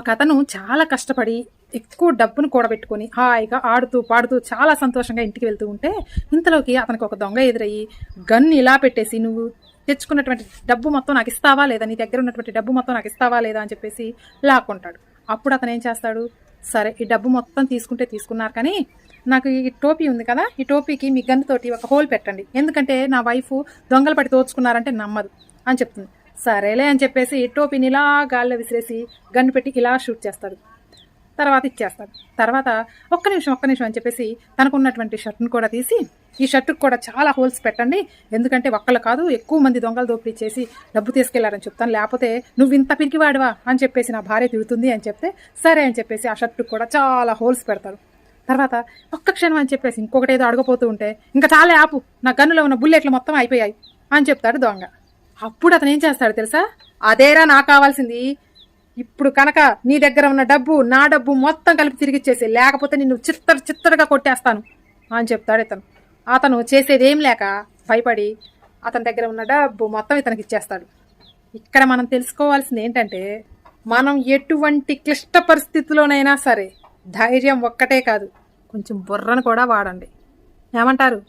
ఒక అతను చాలా కష్టపడి ఎక్కువ డబ్బును కూడబెట్టుకొని హాయిగా ఆడుతూ పాడుతూ చాలా సంతోషంగా ఇంటికి వెళ్తూ ఉంటే ఇంతలోకి అతనికి ఒక దొంగ ఎదురయ్యి గన్ను ఇలా పెట్టేసి నువ్వు తెచ్చుకున్నటువంటి డబ్బు మొత్తం నాకు ఇస్తావా లేదా, నీ దగ్గర ఉన్నటువంటి డబ్బు మొత్తం నాకు ఇస్తావా లేదా అని చెప్పేసి లాక్కుంటాడు. అప్పుడు అతను ఏం చేస్తాడు, సరే ఈ డబ్బు మొత్తం తీసుకుంటే తీసుకున్నారు కానీ నాకు ఈ టోపీ ఉంది కదా, ఈ టోపీకి మీ గన్నుతోటి ఒక హోల్ పెట్టండి, ఎందుకంటే నా వైఫ్ దొంగలు పట్టి తోచుకున్నారంటే నమ్మదు అని చెప్తుంది. సరేలే అని చెప్పేసి టోపీని ఇలా గాల్లో విసిరేసి గన్ను పెట్టి ఇలా షూట్ చేస్తాడు. తర్వాత ఇచ్చేస్తాడు. తర్వాత ఒక్క నిమిషం అని చెప్పేసి తనకున్నటువంటి షర్ట్ను కూడా తీసి ఈ షర్టుకు కూడా చాలా హోల్స్ పెట్టండి, ఎందుకంటే ఒక్కళ్ళు కాదు ఎక్కువ మంది దొంగలు దోపిడీ చేసి డబ్బు తీసుకెళ్లారని చెప్తాను, లేకపోతే నువ్వు ఇంత పిరికివాడివా అని చెప్పేసి నా భార్య తిడుతుంది అని చెప్తే సరే అని చెప్పేసి ఆ షర్టుకు కూడా చాలా హోల్స్ పెడతాడు. తర్వాత ఒక్క క్షణం అని చెప్పేసి ఇంకొకటి ఏదో అడగపోతూ ఉంటే ఇంకా చాలా ఆపు, నా గన్నులో ఉన్న బుల్లెట్లు మొత్తం అయిపోయాయి అని చెప్తాడు దొంగ. అప్పుడు అతను ఏం చేస్తాడు తెలుసా, అదేరా నాకు కావాల్సింది, ఇప్పుడు కనుక నీ దగ్గర ఉన్న డబ్బు నా డబ్బు మొత్తం కలిపి తిరిగిచ్చేసి, లేకపోతే నిన్ను చిత్తరుగా కొట్టేస్తాను అని చెప్తాడు. అతను చేసేది ఏం లేక భయపడి అతని దగ్గర ఉన్న డబ్బు మొత్తం ఇతనికి ఇచ్చేస్తాడు. ఇక్కడ మనం తెలుసుకోవాల్సింది ఏంటంటే, మనం ఎటువంటి క్లిష్ట పరిస్థితిలోనైనా సరే ధైర్యం ఒక్కటే కాదు, కొంచెం బుర్రను కూడా వాడండి. ఏమంటారు?